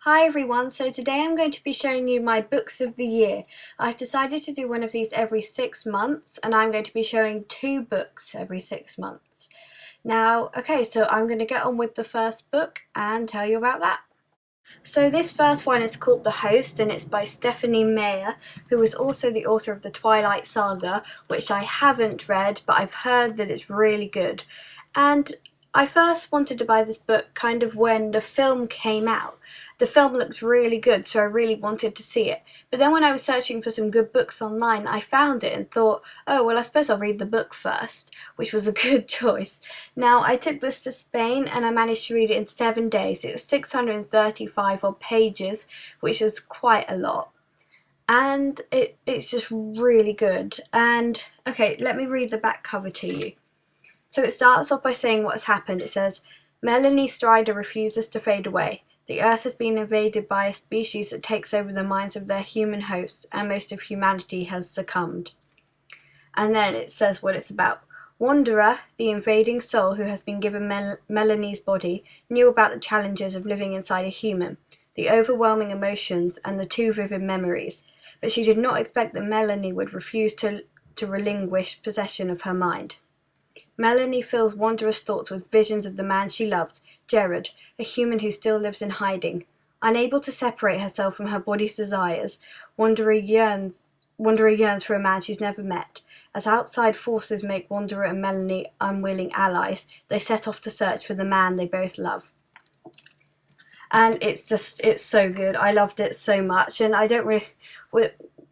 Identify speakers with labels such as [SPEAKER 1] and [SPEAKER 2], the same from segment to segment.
[SPEAKER 1] Hi everyone, so today I'm going to be showing you my books of the year. I've decided to do one of these every 6 months and I'm going to be showing 2 books every 6 months. Now, okay, so I'm going to get on with the first book and tell you about that. So this first one is called The Host and it's by Stephenie Meyer, who is also the author of the Twilight Saga, which I haven't read, but I've heard that it's really good. And I first wanted to buy this book kind of when the film came out. The film looked really good, so I really wanted to see it. But then when I was searching for some good books online, I found it and thought, oh, well, I suppose I'll read the book first, which was a good choice. Now, I took this to Spain and I managed to read it in 7 days. It was 635 odd pages, which is quite a lot. And it's just really good. And, okay, let me read the back cover to you. So it starts off by saying what has happened. It says, Melanie Strider refuses to fade away. The Earth has been invaded by a species that takes over the minds of their human hosts, and most of humanity has succumbed. And then it says what it's about. Wanderer, the invading soul who has been given Melanie's body, knew about the challenges of living inside a human, the overwhelming emotions and the too vivid memories, but she did not expect that Melanie would refuse to relinquish possession of her mind. Melanie fills Wanderer's thoughts with visions of the man she loves, Jared, a human who still lives in hiding. Unable to separate herself from her body's desires, Wanderer yearns for a man she's never met. As outside forces make Wanderer and Melanie unwilling allies, they set off to search for the man they both love. And it's so good. I loved it so much, and I don't really...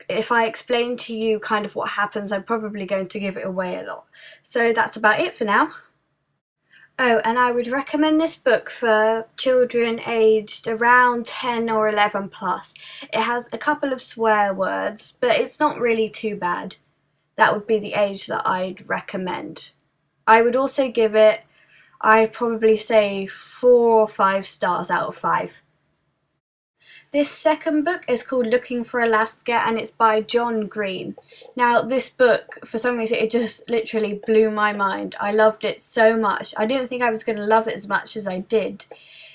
[SPEAKER 1] If I explain to you kind of what happens, I'm probably going to give it away a lot. So that's about it for now. Oh, and I would recommend this book for children aged around 10 or 11 plus. It has a couple of swear words, but it's not really too bad. That would be the age that I'd recommend. I would also give it, I'd probably say 4 or 5 stars out of 5. This second book is called Looking for Alaska and it's by John Green. Now this book, for some reason, it just literally blew my mind. I loved it so much. I didn't think I was going to love it as much as I did.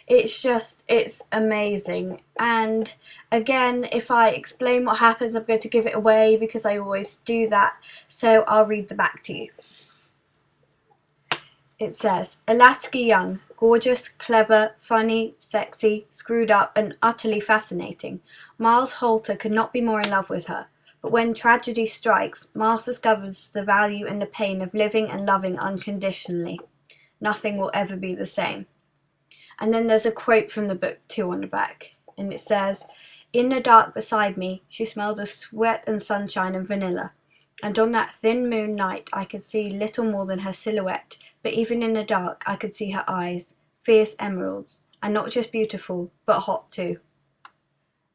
[SPEAKER 1] It's amazing. And again, if I explain what happens, I'm going to give it away because I always do that. So I'll read the back to you. It says, Alaska Young, gorgeous, clever, funny, sexy, screwed up, and utterly fascinating. Miles Holter could not be more in love with her. But when tragedy strikes, Miles discovers the value and the pain of living and loving unconditionally. Nothing will ever be the same. And then there's a quote from the book too on the back. And it says, In the dark beside me, she smelled of sweat and sunshine and vanilla. And on that thin moon night I could see little more than her silhouette, but even in the dark I could see her eyes, fierce emeralds, and not just beautiful, but hot too.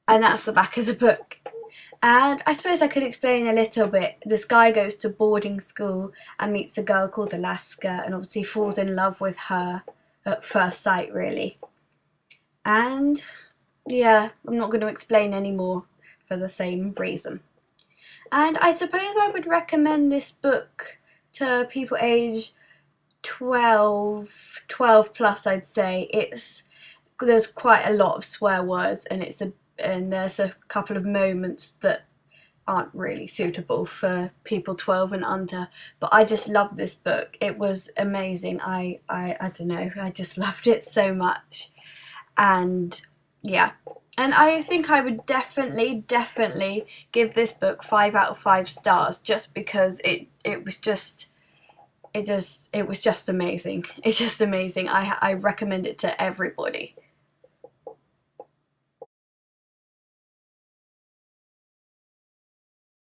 [SPEAKER 1] And that's the back of the book. And I suppose I could explain a little bit. This guy goes to boarding school and meets a girl called Alaska and obviously falls in love with her at first sight, really. And yeah, I'm not going to explain any more for the same reason. And I suppose I would recommend this book to people aged 12 plus, I'd say. There's quite a lot of swear words and there's a couple of moments that aren't really suitable for people 12 and under, but I just loved this book. It was amazing. I don't know, I just loved it so much. And yeah, and I think I would definitely give this book 5 out of 5 stars, just because it was just amazing. It's just amazing. I recommend it to everybody.